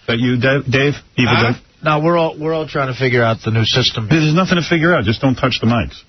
That you, Dave? Evil Dave? No, we're all trying to figure out the new system. There's nothing to figure out. Just don't touch the mics.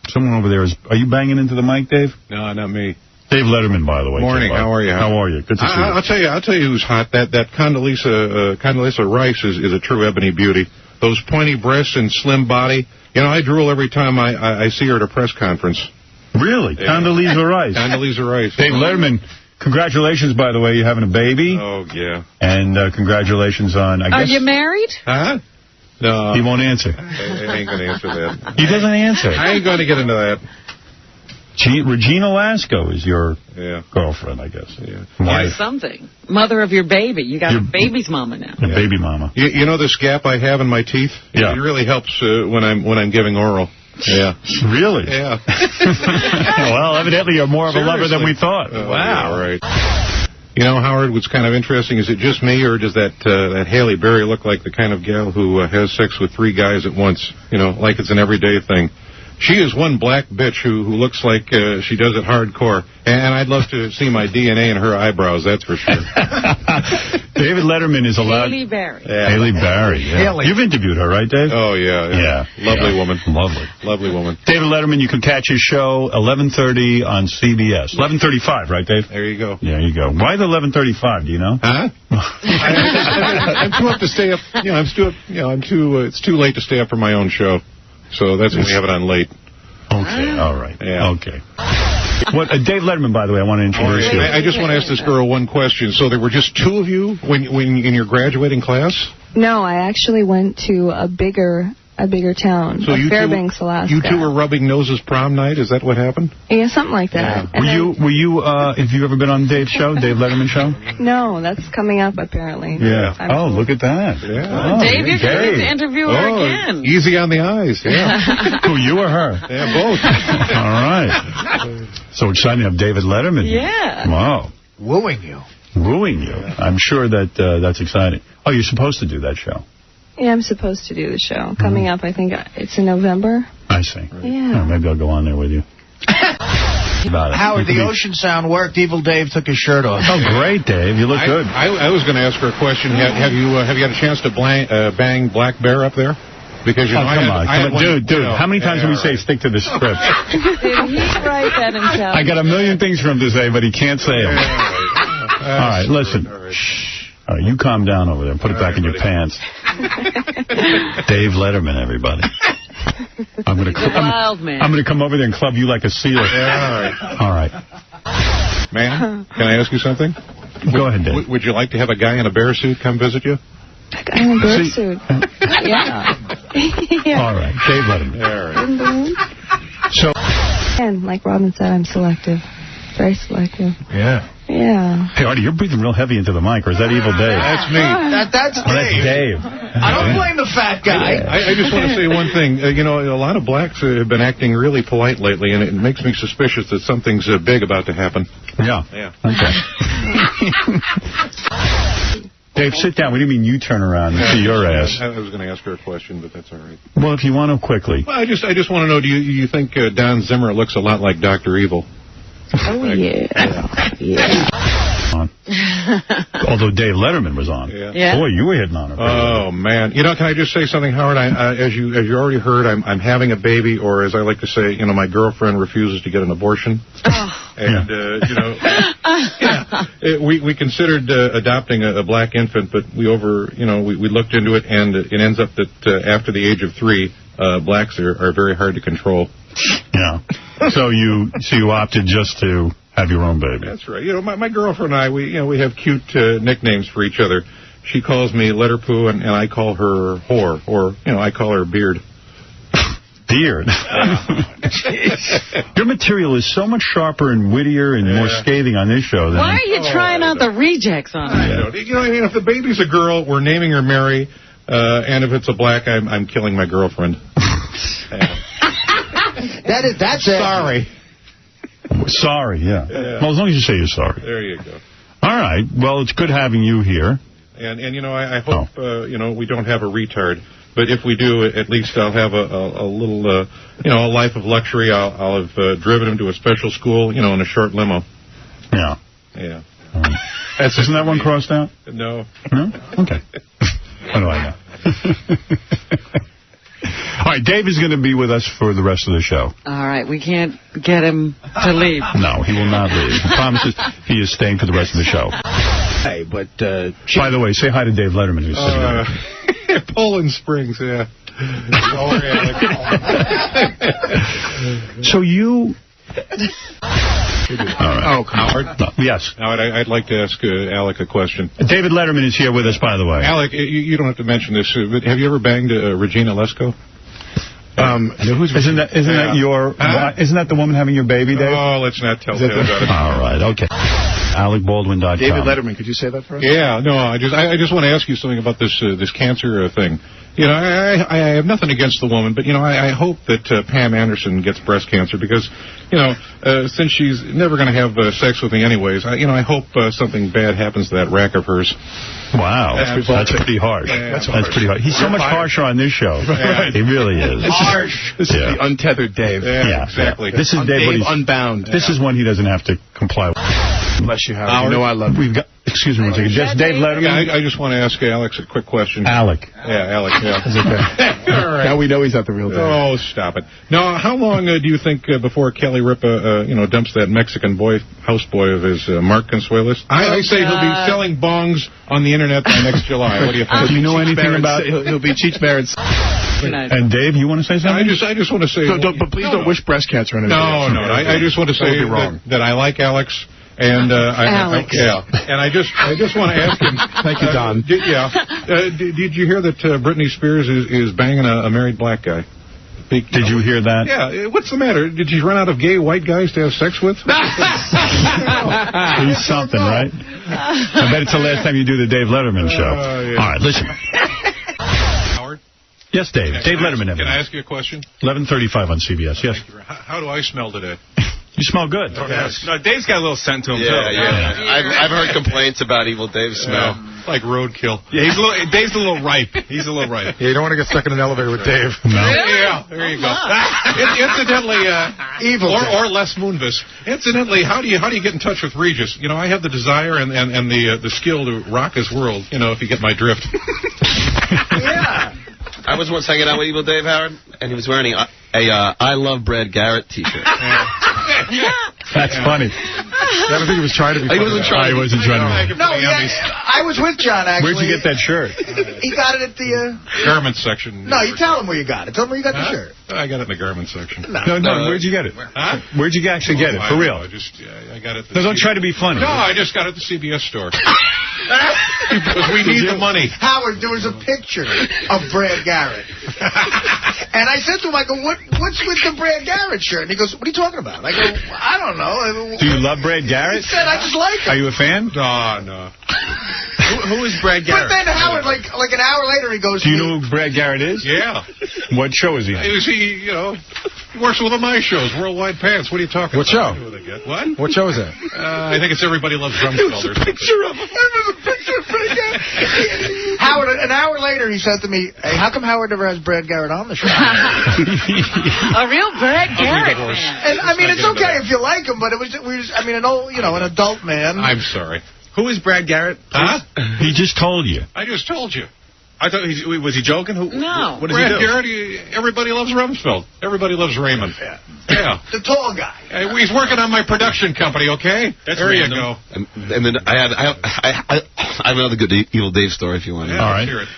Someone over there is... Are you banging into the mic, Dave? No, not me. Dave Letterman, by the way. Morning. How are you? How are you? Good to see you. I'll tell you who's hot. That Condoleezza Rice is a true ebony beauty. Those pointy breasts and slim body. You know, I drool every time I see her at a press conference. Really? Yeah. Condoleezza Rice. Condoleezza Rice. Dave Letterman, congratulations, by the way. You're having a baby. Oh, yeah. And congratulations on, I guess... Are you married? Huh? No. He won't answer. I ain't going to answer that. He doesn't answer. I ain't going to get into that. Regina Lasco is your girlfriend, I guess. Yeah. Wife. Something. Mother of your baby. You got a baby's mama now. Your baby mama. You know this gap I have in my teeth? Yeah. It really helps when I'm giving oral. Yeah. Really? Yeah. Well, evidently you're more of a lover than we thought. Wow. Yeah, right. You know, Howard, what's kind of interesting, is it just me, or does that Haley Berry look like the kind of gal who has sex with 3 guys at once? You know, like it's an everyday thing. She is one black bitch who looks like she does it hardcore. And I'd love to see my DNA in her eyebrows, that's for sure. David Letterman is allowed... Haley Berry. Yeah. Haley Berry, yeah. Haley. You've interviewed her, right, Dave? Oh, yeah. Lovely woman. Lovely woman. David Letterman, you can catch his show 11:30 on CBS. 11:35, right, Dave? There you go. There you go. Why the 11:35, do you know? Huh? I'm too up to stay up. You know, it's too late to stay up for my own show. So that's when we have it on late. Okay, all right. Yeah. Okay. Dave Letterman, by the way, I want to introduce you. I just want to ask this girl one question. So there were just 2 of you when in your graduating class? No, I actually went to a bigger town, so Fairbanks, Alaska. You 2 were rubbing noses prom night? Is that what happened? Yeah, something like that. Yeah. Were you, have you ever been on Dave's show, Dave Letterman show? No, that's coming up, apparently. Yeah. Oh, look at that. Yeah. Oh, Dave, you're going to interview her again. Easy on the eyes, yeah. Who, you or her? Yeah, both. All right. So exciting to have David Letterman. Yeah. Wow. Wooing you. I'm sure that that's exciting. Oh, you're supposed to do that show. Yeah, I'm supposed to do the show. Coming up, I think it's in November. I see. Yeah. Oh, maybe I'll go on there with you. Howard, the ocean sound worked. Evil Dave took his shirt off. Oh, great, Dave. You look good. I was going to ask her a question. Have you had a chance to bang Black Bear up there? Because you know, come on, dude. How many times do we say stick to the script? Did he write that himself? I got a million things for him to say, but he can't say them. All right, listen. Shh. All right, you calm down over there and put it back in your pants. Dave Letterman, everybody. I'm going to come over there and club you like a seal. Yeah, all right. Man, can I ask you something? Go ahead, Dave. Would you like to have a guy in a bear suit come visit you? A guy in a bear suit? Yeah. Yeah. All right, Dave Letterman. All right. So, and like Robin said, I'm selective. Very selective. Yeah. Yeah. Hey, Artie, you're breathing real heavy into the mic, or is that Evil Dave? That's me. That's Dave. Oh, that's Dave. I don't blame the fat guy. I just want to say one thing. You know, a lot of blacks have been acting really polite lately, and it makes me suspicious that something's big about to happen. Yeah. Okay. Dave, sit down. We didn't mean you turn around and see your ass. I was going to ask her a question, but that's all right. Well, if you want to, quickly. Well, I just want to know, do you think Don Zimmer looks a lot like Dr. Evil? Oh, yeah. Yeah. Although Dave Letterman was on. Yeah. Boy, you were hitting on her. Oh, man. You know, can I just say something, Howard? As you already heard, I'm having a baby, or as I like to say, you know, my girlfriend refuses to get an abortion. Oh. And, you know, we considered adopting a black infant, but we looked into it, and it ends up that after the age of 3, blacks are very hard to control. Yeah. So you opted just to have your own baby. That's right. You know, my girlfriend and I, we have cute nicknames for each other. She calls me Letter Poo, and I call her Whore, or, you know, I call her Beard. Beard? Your material is so much sharper and wittier and more scathing on this show. Why are you trying out the rejects on it? You know, if the baby's a girl, we're naming her Mary, and if it's a black, I'm killing my girlfriend. That's it. Sorry. Sorry, yeah. Well, as long as you say you're sorry. There you go. All right. Well, it's good having you here. And you know, I hope, you know, we don't have a retard. But if we do, at least I'll have a little, you know, a life of luxury. I'll have driven him to a special school, you know, in a short limo. Yeah. Yeah. Isn't that one crossed out? No. No? Okay. What do I know? All right, Dave is going to be with us for the rest of the show. All right, we can't get him to leave. No, he will not leave. He promises he is staying for the rest of the show. Hey, but... By the way, say hi to Dave Letterman, who's sitting there. Poland Springs, yeah. So you... All right. Oh, Howard? No, yes. Howard, I'd like to ask Alec a question. David Letterman is here with us, by the way. Alec, you don't have to mention this, but have you ever banged Regina Lesko? Isn't that the woman having your baby, Dave? Oh, let's not tell Dave about it. All right, okay. AlecBaldwin.com. David Letterman, could you say that for us? Yeah, no, I just want to ask you something about this cancer thing. You know, I have nothing against the woman, but, you know, I hope that Pam Anderson gets breast cancer because, you know, since she's never going to have sex with me anyways, I hope something bad happens to that rack of hers. Wow. That's pretty harsh. Yeah, that's pretty harsh. He's so much harsher on this show. Yeah. He really is. Harsh. This is the untethered Dave. Yeah, exactly. This is Dave Unbound. This is one he doesn't have to comply with. Bless you, Howard. You know I love you. We've got, excuse me one second, just Dave Letterman. Yeah, I just want to ask Alex a quick question. Alec. Yeah, Alec, yeah. Is it okay? All right. Now we know he's not the real Dave. Oh, stop it. Now, how long do you think before Kelly Ripa, dumps that Mexican houseboy of his, Mark Consuelos? I say he'll be selling bongs on the internet by next July. What do you think? Do you know anything about... He'll be Cheech Barrett's... And Dave, you want to say something? I just want to say... But please don't wish breast cancer on anybody. No. I just want to say that I like Alex. And Alex. And I just want to ask him. Thank you, Don. Did you hear that Britney Spears is banging a married black guy? Did you hear that? Yeah. What's the matter? Did she run out of gay white guys to have sex with? He's something, right? I bet it's the last time you do the Dave Letterman show. Yeah. All right, listen. Howard? Yes, Dave. Dave Letterman. Can I ask you a question? 11:35 on CBS. Yes. How do I smell today? You smell good. Yes. No, Dave's got a little scent to him, too. Yeah. I've heard complaints about Evil Dave's smell. Like roadkill. Yeah, Dave's a little ripe. He's a little ripe. Yeah, you don't want to get stuck in an elevator with Dave. No. Yeah, there you go. Incidentally, Evil or Les Moonves. Incidentally, how do you get in touch with Regis? You know, I have the desire and the skill to rock his world. You know, if you get my drift. Yeah. I was once hanging out with Evil Dave, Howard, and he was wearing a I Love Brad Garrett T-shirt. That's funny. I don't think he was trying to be funny. He wasn't trying. He wasn't trying to. No, I was with John, actually. Where'd you get that shirt? He got it at the... Garment section. No, you tell him where you got it. Tell him where you got the shirt. I got it in the garment section. No, where'd you get it? Huh? Where'd you actually get it? For real? I got it. No, don't try to be funny. No, I just got it at the CBS store. Because we need the money. Howard, there was a picture of Brad Garrett. And I said to him, I go, what's with the Brad Garrett shirt? And he goes, what are you talking about? I go, I don't know. Do you love Brad Garrett? He said, I just like him. Are you a fan? No. Who is Brad Garrett? But then Howard, like an hour later, he goes... Do you know who Brad Garrett is? Yeah. What show is he on? He works with one of my shows, Worldwide Pants. What are you talking What about? show? What? What show is that? I think it's Everybody Loves Rumsfeld or something. Picture of him. There's a picture of Brad Garrett. Howard, an hour later, he said to me, hey, how come Howard never has Brad Garrett on the show? A real Brad Garrett fan. And, I mean, it's okay if you like him, but an adult man. I'm sorry. Who is Brad Garrett? Huh? He just told you. I just told you. I thought was he joking? No. What does he Brad do? Garrett, Everybody Loves Rumsfeld. Everybody Loves Raymond. Yeah. The tall guy. He's working on my production company, okay? There you go. And then I have another good Evil Dave story if you want. Yeah, all right. Hear it.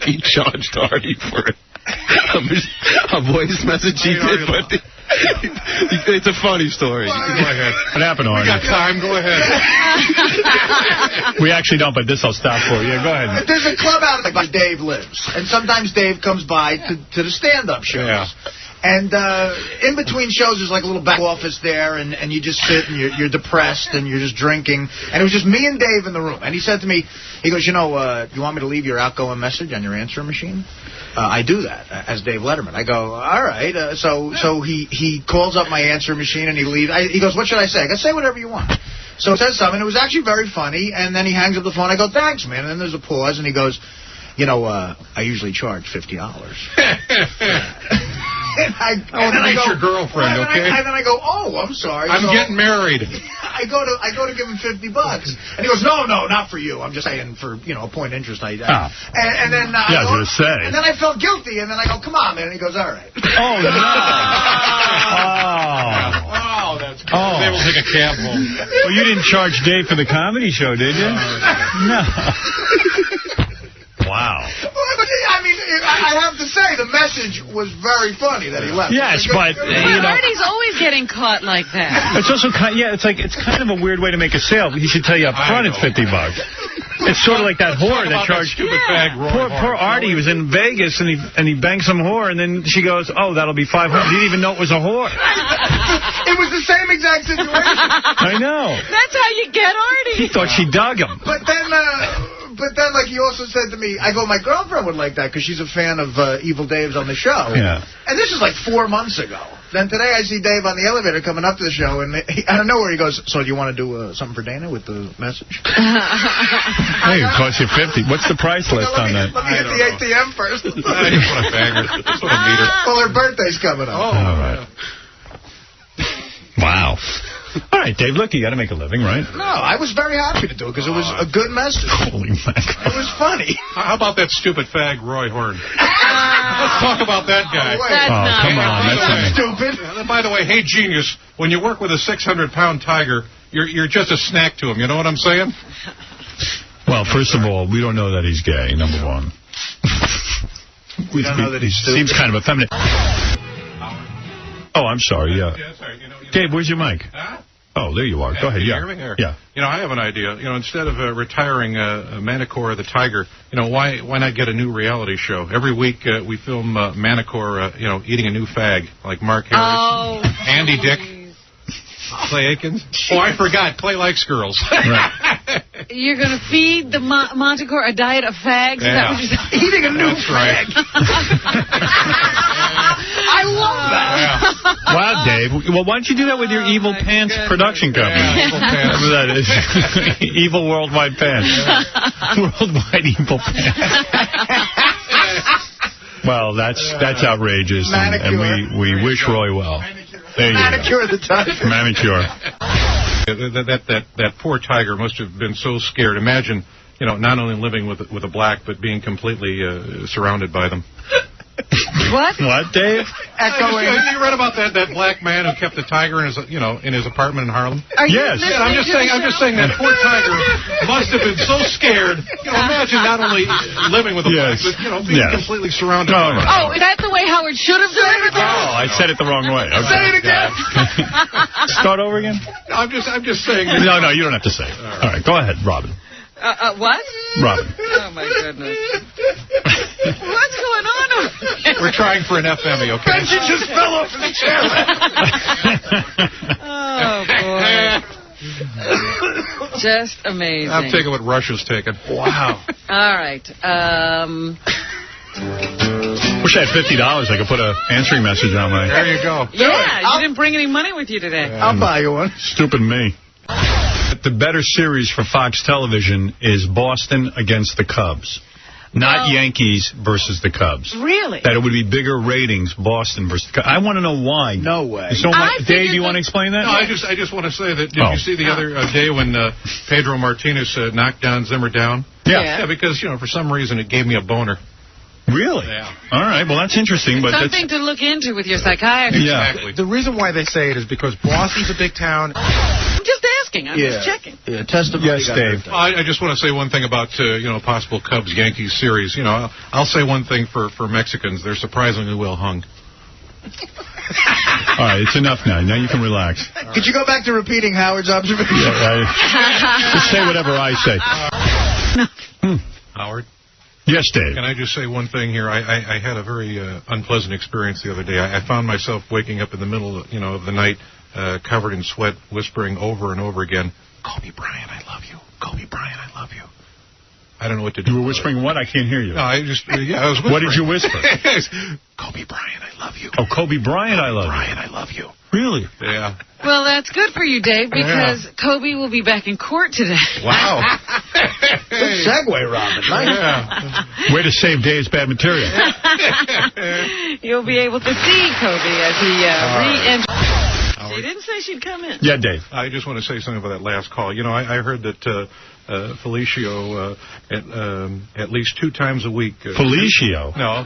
He charged Artie for a voice message he did, but it's a funny story. Go ahead. What happened, Artie? We got time. Go ahead. We actually don't, but this I'll stop for you. Yeah, go ahead. There's a club out where Dave lives, and sometimes Dave comes by to the stand-up shows. Yeah. And in between shows, there's like a little back office there, and you just sit and you're depressed and you're just drinking. And it was just me and Dave in the room. And he said to me, he goes, you want me to leave your outgoing message on your answering machine? I do that as Dave Letterman. I go, all right. So he calls up my answering machine and he leaves. He goes, what should I say? I go, say whatever you want. So he says something. It was actually very funny. And then he hangs up the phone. I go, thanks, man. And then there's a pause, and he goes, I usually charge $50. I want to meet your girlfriend, okay? And then I go, oh, I'm sorry. I'm getting married. I go to give him $50, and he goes, no, not for you. I'm just saying for a point of interest. And then I was gonna say. And then I felt guilty, and then I go, come on, man. And he goes, all right. Oh no! Oh, that's good. I was able to take a cab home. Well, you didn't charge Dave for the comedy show, did you? No. Wow. I mean, I have to say, the message was very funny that he left. Yes, but Artie's always getting caught like that. It's also it's kind of a weird way to make a sale. He should tell you up front it's $50. It's sort of like that whore that charged. Poor Artie was in Vegas and he banged some whore, and then she goes, oh, that'll be $500. He didn't even know it was a whore. It was the same exact situation. I know. That's how you get Artie. He thought she dug him. But then, like, he also said to me, I go, my girlfriend would like that because she's a fan of Evil Dave's on the show. Yeah. And this is like 4 months ago. Then today I see Dave on the elevator coming up to the show, and I don't know where he goes, so do you want to do something for Dana with the message? Hey, it costs you $50. What's the price list on that? Let me hit the ATM first. I just want to bang her. I just want to meet her. Well, her birthday's coming up. Oh, all right. Wow. All right, Dave, look, you got to make a living, right? No, I was very happy to do it because it was a good message. Holy mackerel. It was funny. How about that stupid fag, Roy Horn? Let's talk about that guy. Come on. That's stupid. By the way, hey, genius, when you work with a 600-pound tiger, you're just a snack to him. You know what I'm saying? Well, first of all, we don't know that he's gay, number one. We don't know that he's stupid. Seems kind of effeminate. Oh, I'm sorry, yeah. Dave, where's your mic? Huh? Oh, there you are. Go ahead, yeah. Yeah. I have an idea. Instead of retiring Manicore the Tiger, why not get a new reality show? Every week we film Manicore, eating a new fag, like Mark Harris, Andy Dick, Clay Aikens. Oh, I forgot. Clay likes girls. Right. You're going to feed the Manticore a diet of fags? Yeah. Is that what you're saying? Eating a new fag. I love that. Yeah. Wow, Dave. Well, why don't you do that with your Evil Pants production company? Yeah, Evil Pants. Whatever that is. Evil Worldwide Pants. Worldwide Evil Pants. Well, that's outrageous, and we wish Roy well. There you Manicure the tiger. Manicure. That poor tiger must have been so scared. Imagine, not only living with a black, but being completely surrounded by them. What? What, Dave? Echoing. You read about that black man who kept the tiger in his apartment in Harlem? Yes. Yeah, I'm just saying that poor tiger must have been so scared. Imagine not only living with a black, but being completely surrounded. Right. Oh, is that the way Howard should have done it? Oh, I said it the wrong way. Okay. Say it again. Start over again? I'm just saying. No, you don't have to say it. All right, go ahead, Robin. What? Robin. Oh, my goodness. What's going on over here? We're trying for an FME, okay? Benji just fell off the chair. Oh, boy. Just amazing. I'm taking what Russia's taking. Wow. All right. Wish I had $50. I could put an answering message on my... There you go. Yeah, you didn't bring any money with you today. I'll buy you one. Stupid me. The better series for Fox Television is Boston against the Cubs. Not Yankees versus the Cubs. Really? That it would be bigger ratings, Boston versus the Cubs. I want to know why. No way. So Dave, do you want to explain that? No, I just want to say that, did you see the other day when Pedro Martinez knocked Don Zimmer down? Yeah. Yeah, because, for some reason it gave me a boner. Really? Yeah. All right. Well, that's interesting. But something to look into with your psychiatrist. Yeah. Exactly. The reason why they say it is because Boston's a big town. I'm just asking. I'm just checking. Yeah, testimony. Yes, Dave. I just want to say one thing about, possible Cubs-Yankees series. I'll say one thing for Mexicans. They're surprisingly well hung. All right, it's enough now. Now you can relax. Could you go back to repeating Howard's observation? Just say whatever I say. Howard? Yes, Dave. Can I just say one thing here? I had a very unpleasant experience the other day. I found myself waking up in the middle of the night, covered in sweat, whispering over and over again, Kobe Bryant, I love you. Kobe Bryant, I love you. I don't know what to do. You were whispering what? I can't hear you. No, I was whispering. What did you whisper? Kobe Bryant, I love you. Oh, Kobe Bryant, I love you. Bryant, I love you. Really? Yeah. Well, that's good for you, Dave, because Kobe will be back in court today. Wow. Good segue, Robin. Nice. Yeah. Way to save Dave's bad material. You'll be able to see Kobe as he re-enters. She didn't say she'd come in. Yeah, Dave. I just want to say something about that last call. You know, I heard that Felicio at least 2 times a week. Felicio? No.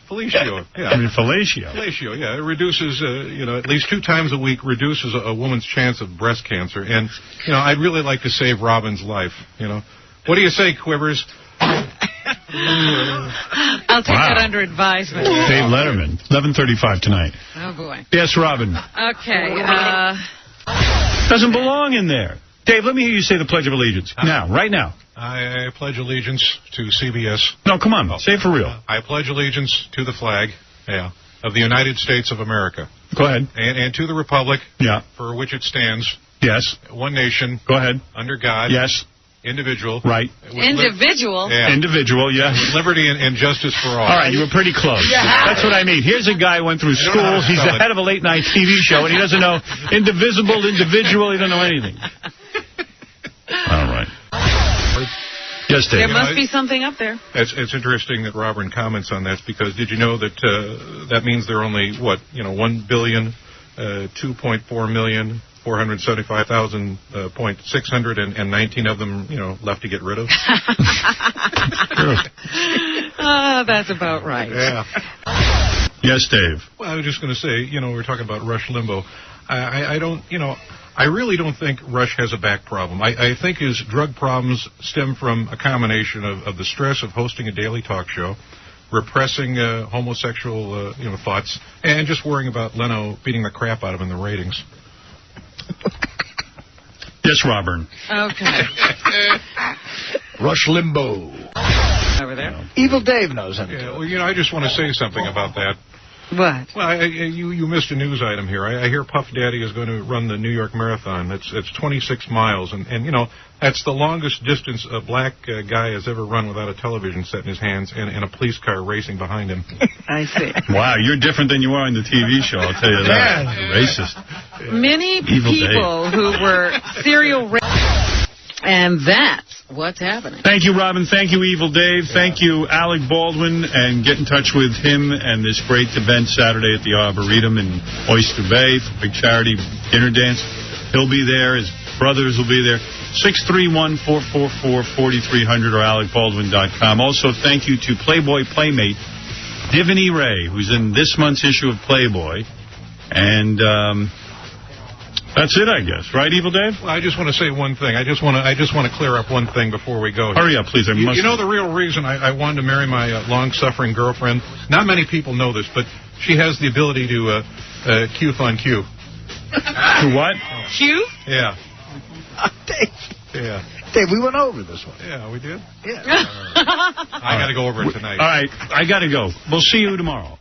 Felicio, yeah. I mean, fellatio. Fellatio, yeah. It reduces, at least 2 times a week reduces a woman's chance of breast cancer. And, I'd really like to save Robin's life, What do you say, Quivers? I'll take that under advisement. Dave Letterman, 11:35 tonight. Oh, boy. Yes, Robin. Okay. Doesn't belong in there. Dave, let me hear you say the Pledge of Allegiance. Now, right now. I pledge allegiance to CBS. No, come on. Say it for real. I pledge allegiance to the flag of the United States of America. Go ahead. And to the republic for which it stands. Yes. One nation. Go ahead. Under God. Yes. Individual. Right. Individual? Individual, yeah. With liberty and justice for all. All right, you were pretty close. That's what I mean. Here's a guy who went through school. He's the head of a late-night TV show, and he doesn't know indivisible, individual. He doesn't know anything. All right. Yes, Dave. There must be something up there. It's interesting that Robin comments on that, because did you know that that means there are only, 2.4 million, 475,619 of them, left to get rid of? That's about right. Yeah. Yes, Dave. Well, I was just going to say, we're talking about Rush Limbaugh. I really don't think Rush has a back problem. I think his drug problems stem from a combination of the stress of hosting a daily talk show, repressing homosexual thoughts, and just worrying about Leno beating the crap out of him in the ratings. Yes, Robin. Okay. Rush Limbaugh. Over there. Evil Dave knows him. Yeah, well, I just want to say something about that. What? Well, you missed a news item here. I hear Puff Daddy is going to run the New York Marathon. It's 26 miles, and that's the longest distance a black guy has ever run without a television set in his hands and a police car racing behind him. I see. Wow, you're different than you are in the TV show, I'll tell you that. Racist. Many people who were serial rapists, and that's what's happening. Thank you, Robin. Thank you, Evil Dave. Thank you, Alec Baldwin. And get in touch with him and this great event Saturday at the Arboretum in Oyster Bay for big charity dinner dance. He'll be there. His brothers will be there. 631-444-4300 or alecbaldwin.com. Also, thank you to Playboy Playmate Divany Ray, who's in this month's issue of Playboy. And that's it, I guess. Right, Evil Dave? Well, I just want to say one thing. I just want to clear up one thing before we go. Hurry up, please. You know the real reason I wanted to marry my long-suffering girlfriend? Not many people know this, but she has the ability to Q on Q. To what? Q? Yeah. Dave. Yeah. Dave, we went over this one. Yeah, we did? Yeah. I got to go over it tonight. All right. I got to go. We'll see you tomorrow.